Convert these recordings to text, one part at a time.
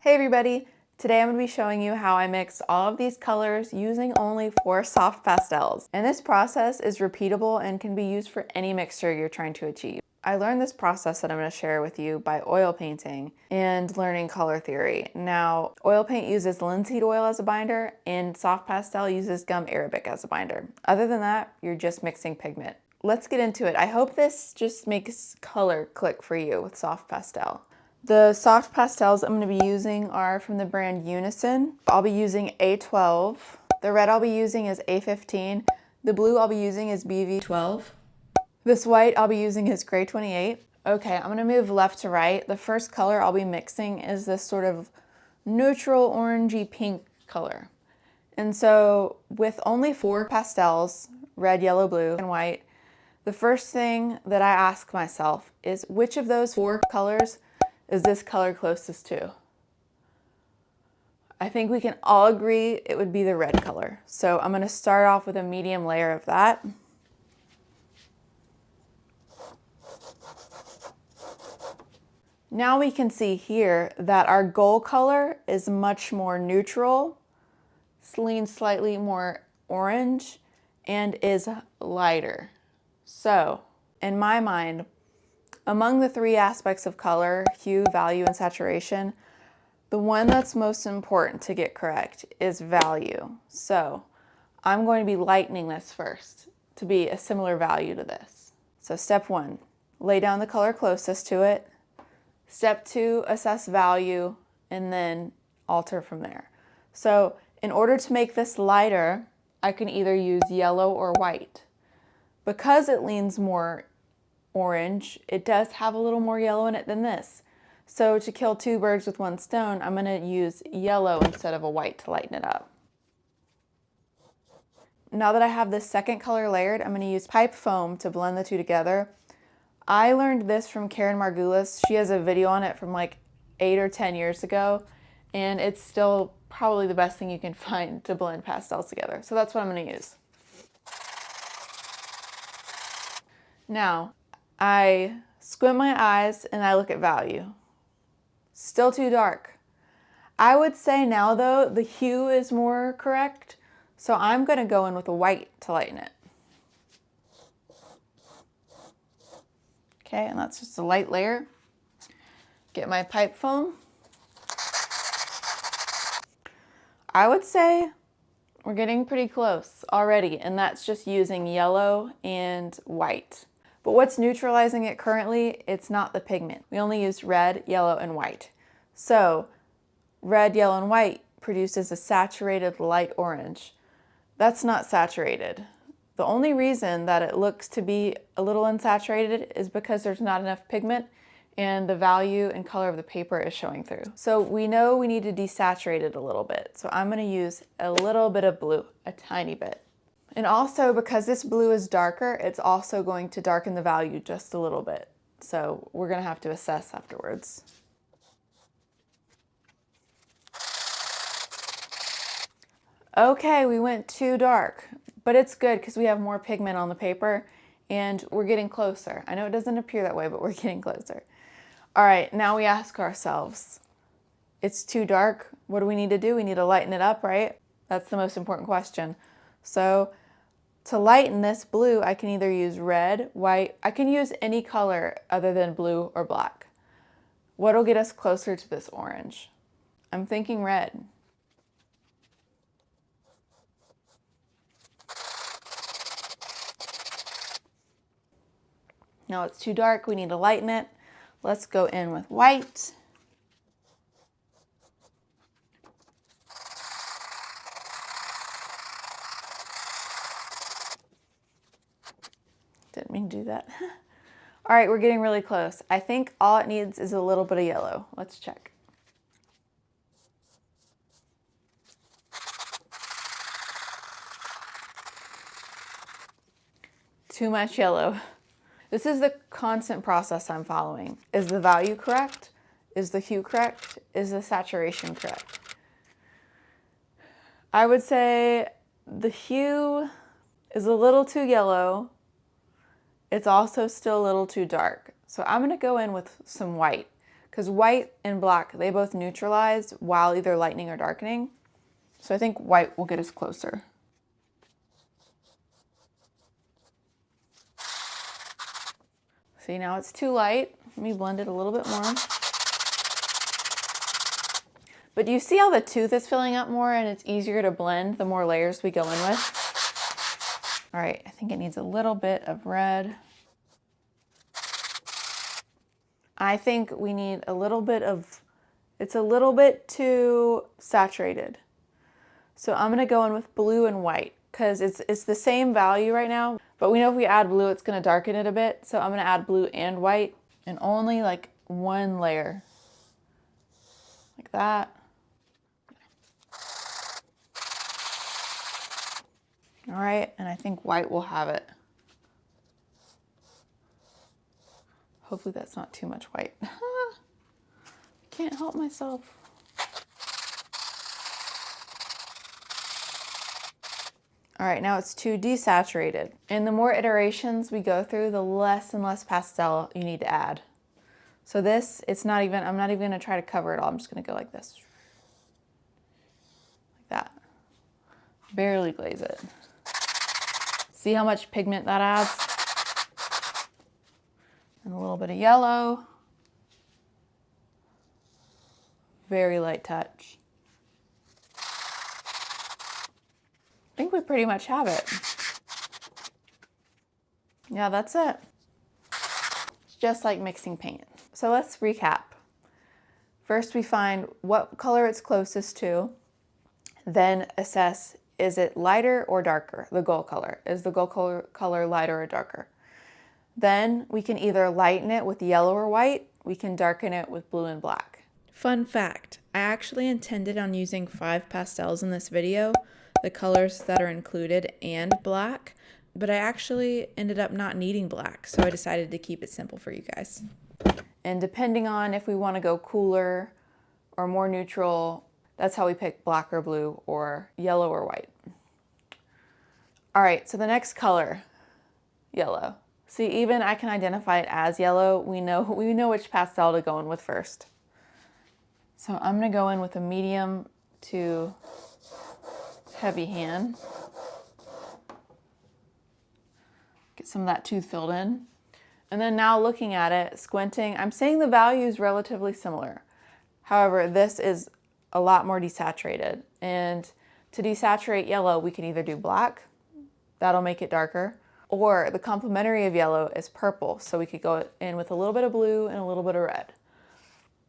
Hey everybody! Today I'm going to be showing you how I mix all of these colors using only 4 soft pastels. And this process is repeatable and can be used for any mixture you're trying to achieve. I learned this process that I'm going to share with you by oil painting and learning color theory. Now, oil paint uses linseed oil as a binder and soft pastel uses gum arabic as a binder. Other than that, you're just mixing pigment. Let's get into it. I hope this just makes color click for you with soft pastel. The soft pastels I'm going to be using are from the brand Unison. I'll be using A12. The red I'll be using is A15. The blue I'll be using is BV12. This white I'll be using is Gray 28. Okay, I'm going to move left to right. The first color I'll be mixing is this sort of neutral orangey pink color. And so with only 4 pastels, red, yellow, blue, and white, the first thing that I ask myself is which of those 4 colors is this color closest to? I think we can all agree it would be the red color. So I'm going to start off with a medium layer of that. Now we can see here that our goal color is much more neutral, leans slightly more orange, and is lighter. So in my mind, among the 3 aspects of color, hue, value, and saturation, the one that's most important to get correct is value. So I'm going to be lightening this first to be a similar value to this. So step 1, lay down the color closest to it. Step 2, assess value, and then alter from there. So in order to make this lighter, I can either use yellow or white. Because it leans more orange, it does have a little more yellow in it than this. So to kill 2 birds with 1 stone, I'm going to use yellow instead of a white to lighten it up. Now that I have this second color layered, I'm going to use pipe foam to blend the 2 together. I learned this from Karen Margulis. She has a video on it from like 8 or 10 years ago, and it's still probably the best thing you can find to blend pastels together. So that's what I'm going to use. Now, I squint my eyes and I look at value. Still too dark. I would say now though, the hue is more correct, so I'm going to go in with a white to lighten it. Okay, and that's just a light layer. Get my pipe foam. I would say we're getting pretty close already, and that's just using yellow and white. But what's neutralizing it currently, it's not the pigment. We only use red, yellow, and white. So red, yellow, and white produces a saturated light orange. That's not saturated. The only reason that it looks to be a little unsaturated is because there's not enough pigment and the value and color of the paper is showing through. So we know we need to desaturate it a little bit. So I'm going to use a little bit of blue, a tiny bit. And also because this blue is darker, it's also going to darken the value just a little bit. So we're going to have to assess afterwards. Okay, we went too dark, but it's good because we have more pigment on the paper and we're getting closer. I know it doesn't appear that way, but we're getting closer. All right, now we ask ourselves, it's too dark. What do we need to do? We need to lighten it up, right? That's the most important question. So to lighten this blue, I can either use red, white, I can use any color other than blue or black. What'll get us closer to this orange? I'm thinking red. Now it's too dark, we need to lighten it. Let's go in with white. Didn't mean to do that. All right, we're getting really close. I think all it needs is a little bit of yellow. Let's check. Too much yellow. This is the constant process I'm following. Is the value correct? Is the hue correct? Is the saturation correct? I would say the hue is a little too yellow. It's also still a little too dark. So I'm going to go in with some white because white and black, they both neutralize while either lightening or darkening. So I think white will get us closer. See, now it's too light. Let me blend it a little bit more. But do you see how the tooth is filling up more and it's easier to blend the more layers we go in with? All right, I think it needs a little bit of red. I think we need a little bit of, it's a little bit too saturated. So I'm gonna go in with blue and white because it's the same value right now, but we know if we add blue, it's gonna darken it a bit. So I'm gonna add blue and white and only like one layer, like that. All right, and I think white will have it. Hopefully that's not too much white. Can't help myself. All right, now it's too desaturated. And the more iterations we go through, the less and less pastel you need to add. So this, I'm not even gonna try to cover it all. I'm just gonna go like this. Like that. Barely glaze it. See how much pigment that adds? And a little bit of yellow. Very light touch. I think we pretty much have it. Yeah, that's it. It's just like mixing paint. So let's recap. First, we find what color it's closest to, then assess, is it lighter or darker, the gold color? Is the gold color lighter or darker? Then we can either lighten it with yellow or white, we can darken it with blue and black. Fun fact, I actually intended on using 5 pastels in this video, the colors that are included and black, but I actually ended up not needing black, so I decided to keep it simple for you guys. And depending on if we want to go cooler or more neutral, that's how we pick black or blue or yellow or white. All right, so the next color, yellow. See, even I can identify it as yellow. We know which pastel to go in with first. So I'm gonna go in with a medium to heavy hand. Get some of that tooth filled in. And then now looking at it, squinting, I'm saying the value is relatively similar. However, this is a lot more desaturated. And to desaturate yellow, we can either do black, that'll make it darker, or the complementary of yellow is purple. So we could go in with a little bit of blue and a little bit of red.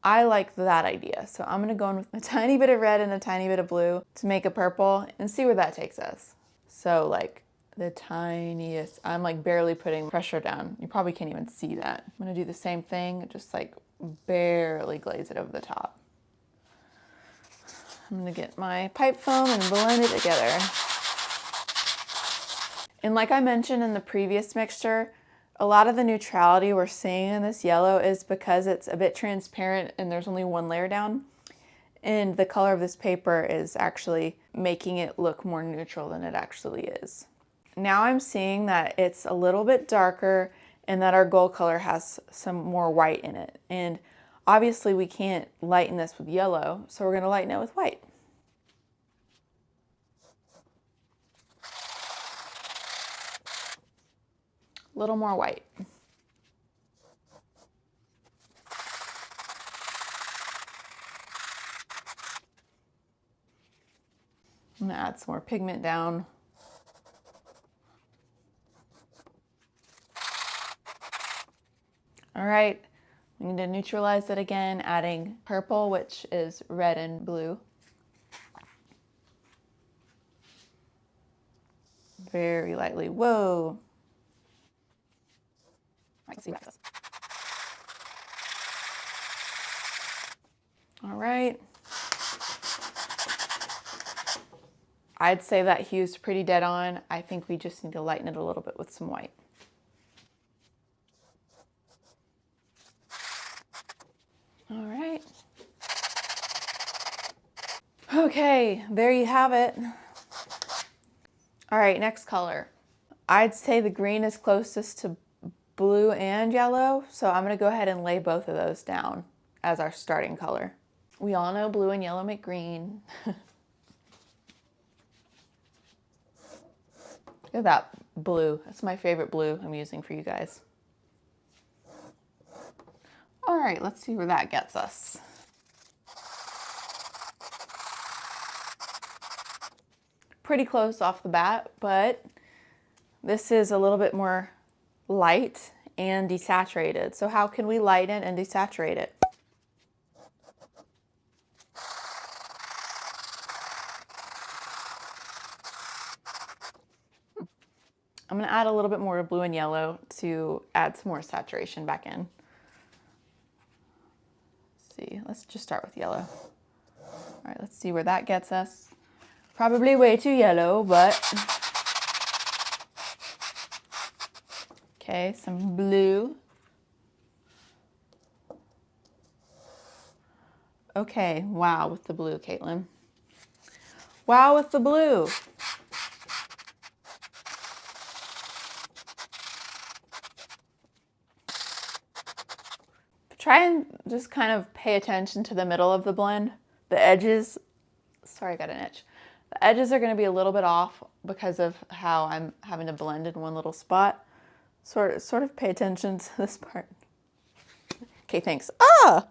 I like that idea. So I'm gonna go in with a tiny bit of red and a tiny bit of blue to make a purple and see where that takes us. So like the tiniest, I'm like barely putting pressure down. You probably can't even see that. I'm gonna do the same thing, just like barely glaze it over the top. I'm gonna get my pipe foam and blend it together. And like I mentioned in the previous mixture, a lot of the neutrality we're seeing in this yellow is because it's a bit transparent and there's only one layer down. And the color of this paper is actually making it look more neutral than it actually is. Now I'm seeing that it's a little bit darker and that our gold color has some more white in it. And obviously we can't lighten this with yellow, so we're gonna lighten it with white. A little more white. I'm gonna add some more pigment down. All right, we need to neutralize it again, adding purple, which is red and blue. Very lightly, whoa. Let's see what happens. All right. I'd say that hue's pretty dead on. I think we just need to lighten it a little bit with some white. All right. Okay, there you have it. All right, next color. I'd say the green is closest to blue and yellow, so I'm gonna go ahead and lay both of those down. as our starting color. We all know blue and yellow make green. Look at that blue. That's my favorite blue I'm using for you guys. All right, let's see where that gets us. Pretty close off the bat, but this is a little bit more light and desaturated. So how can we lighten and desaturate it? I'm gonna add a little bit more blue and yellow to add some more saturation back in. Let's see, let's just start with yellow. All right, let's see where that gets us. Probably way too yellow, but okay, some blue. Okay, wow with the blue, Caitlin. Wow with the blue. Try and just kind of pay attention to the middle of the blend. The edges, sorry, I got an itch. The edges are going to be a little bit off because of how I'm having to blend in one little spot. Sort of pay attention to this part. Okay, thanks. Ah!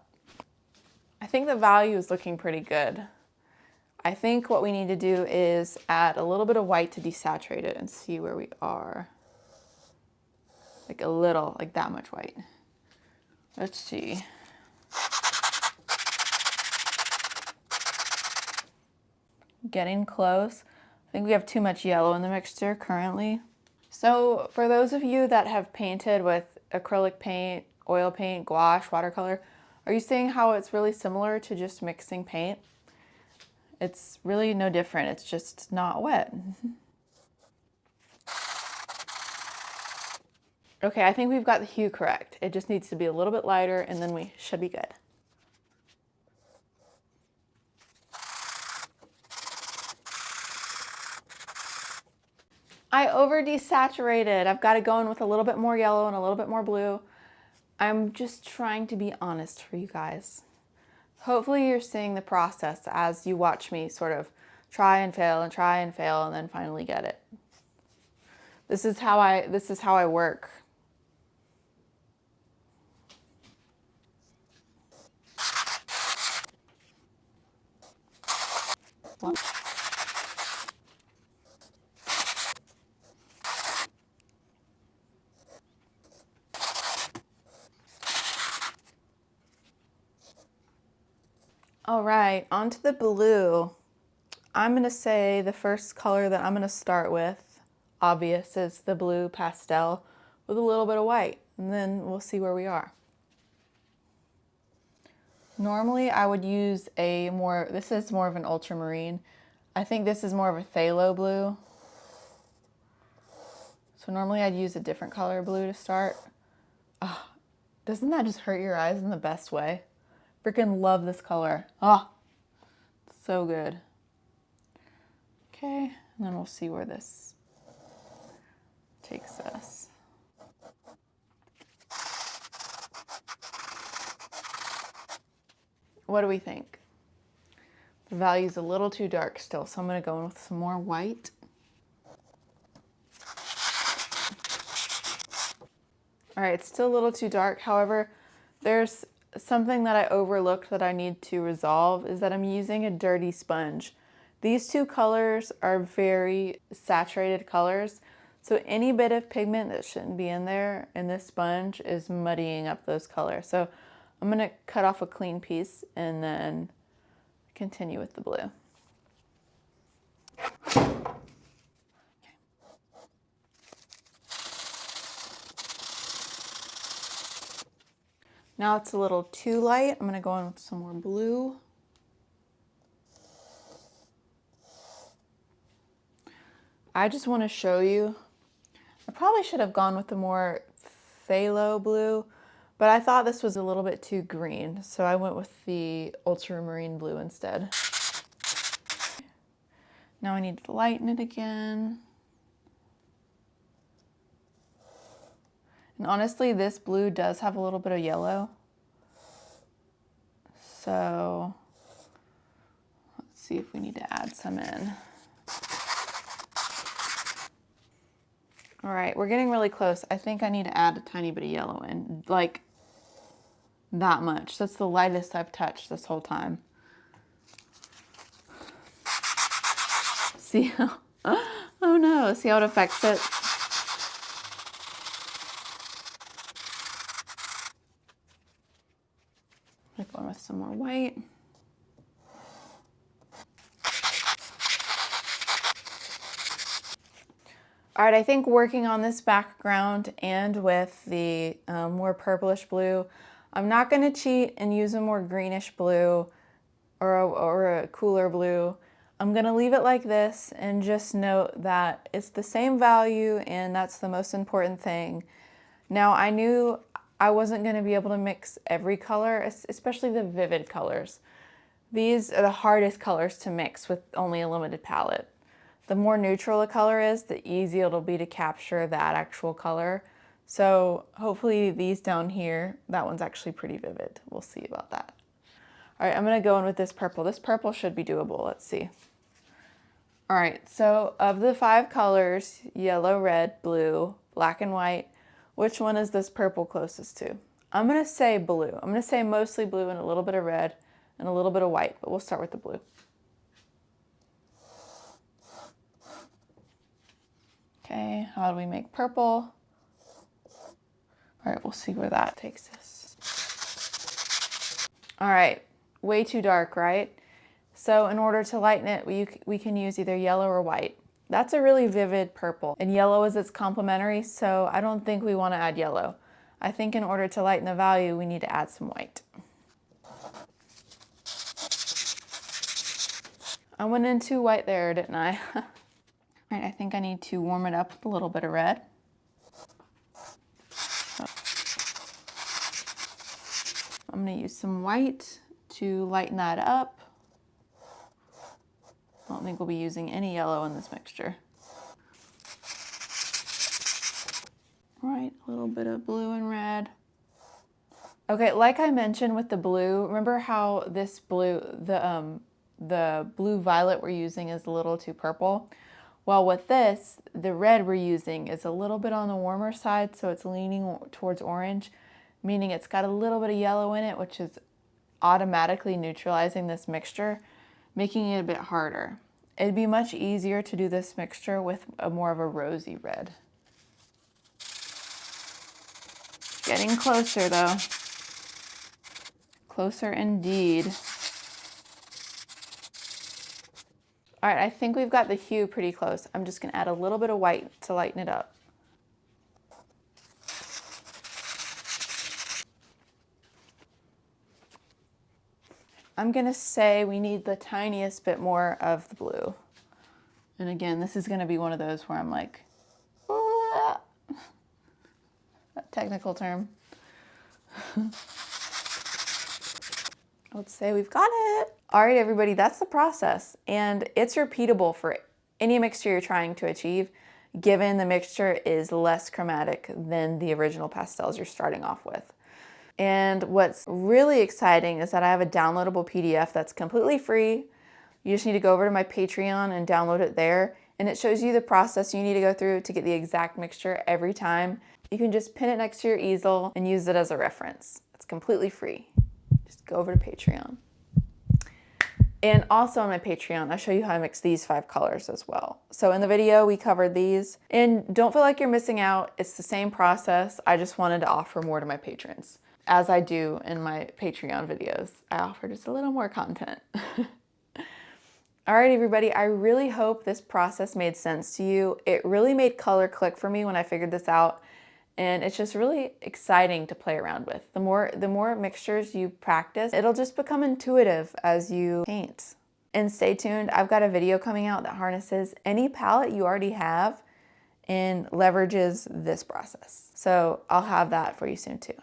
I think the value is looking pretty good. I think what we need to do is add a little bit of white to desaturate it and see where we are. Like a little, like that much white. Let's see. Getting close. I think we have too much yellow in the mixture currently. So for those of you that have painted with acrylic paint, oil paint, gouache, watercolor, are you seeing how it's really similar to just mixing paint? It's really no different. It's just not wet. Okay, I think we've got the hue correct. It just needs to be a little bit lighter and then we should be good. I over desaturated. I've got to go in with a little bit more yellow and a little bit more blue. I'm just trying to be honest for you guys. Hopefully you're seeing the process as you watch me sort of try and fail and then finally get it. This is how I work. All right, onto the blue. I'm gonna say the first color that I'm gonna start with, obvious, is the blue pastel with a little bit of white, and then we'll see where we are. Normally I would use this is more of an ultramarine. I think this is more of a phthalo blue. So normally I'd use a different color blue to start. Oh, doesn't that just hurt your eyes in the best way? Freaking love this color. Oh, it's so good. Okay, and then we'll see where this takes us. What do we think? The value's a little too dark still, so I'm gonna go in with some more white. All right, it's still a little too dark. However, there's something that I overlooked that I need to resolve is that I'm using a dirty sponge. These two colors are very saturated colors, so any bit of pigment that shouldn't be in there in this sponge is muddying up those colors. So I'm gonna cut off a clean piece and then continue with the blue. Now it's a little too light. I'm gonna go in with some more blue. I just wanna show you, I probably should have gone with the more phthalo blue, but I thought this was a little bit too green, so I went with the ultramarine blue instead. Now I need to lighten it again. And honestly, this blue does have a little bit of yellow. So let's see if we need to add some in. All right, we're getting really close. I think I need to add a tiny bit of yellow in, like that much. That's the lightest I've touched this whole time. See how, oh no, see how it affects it? I'm going with some more white. All right, I think working on this background and with the more purplish blue, I'm not going to cheat and use a more greenish blue or a cooler blue. I'm going to leave it like this and just note that it's the same value, and that's the most important thing. Now, I knew I wasn't going to be able to mix every color, especially the vivid colors. These are the hardest colors to mix with only a limited palette. The more neutral a color is, the easier it'll be to capture that actual color. So hopefully these down here, that one's actually pretty vivid. We'll see about that. All right, I'm gonna go in with this purple. This purple should be doable, let's see. All right, so of the 5 colors, yellow, red, blue, black, and white, which one is this purple closest to? I'm gonna say blue. I'm gonna say mostly blue and a little bit of red and a little bit of white, but we'll start with the blue. Okay, how do we make purple? All right, we'll see where that takes us. All right, way too dark, right? So in order to lighten it, we can use either yellow or white. That's a really vivid purple, and yellow is its complementary, so I don't think we want to add yellow. I think in order to lighten the value, we need to add some white. I went in too white there, didn't I? All right, I think I need to warm it up with a little bit of red. I'm gonna use some white to lighten that up. I don't think we'll be using any yellow in this mixture. All right, a little bit of blue and red. Okay, like I mentioned with the blue, remember how this blue, the blue violet we're using is a little too purple? Well, with this, the red we're using is a little bit on the warmer side, so it's leaning towards orange, meaning it's got a little bit of yellow in it, which is automatically neutralizing this mixture, making it a bit harder. It'd be much easier to do this mixture with more of a rosy red. Getting closer though. Closer indeed. All right, I think we've got the hue pretty close. I'm just gonna add a little bit of white to lighten it up. I'm gonna say we need the tiniest bit more of the blue. And again, this is gonna be one of those where I'm like, ah, that technical term. Let's say we've got it. All right, everybody, that's the process. And it's repeatable for any mixture you're trying to achieve, given the mixture is less chromatic than the original pastels you're starting off with. And what's really exciting is that I have a downloadable PDF that's completely free. You just need to go over to my Patreon and download it there. And it shows you the process you need to go through to get the exact mixture every time. You can just pin it next to your easel and use it as a reference. It's completely free. Just go over to Patreon. And also on my Patreon, I show you how I mix these 5 colors as well. So in the video, we covered these. And don't feel like you're missing out. It's the same process. I just wanted to offer more to my patrons. As I do in my Patreon videos, I offer just a little more content. All right, everybody, I really hope this process made sense to you. It really made color click for me when I figured this out. And it's just really exciting to play around with. The more mixtures you practice, it'll just become intuitive as you paint. And stay tuned, I've got a video coming out that harnesses any palette you already have and leverages this process. So I'll have that for you soon too.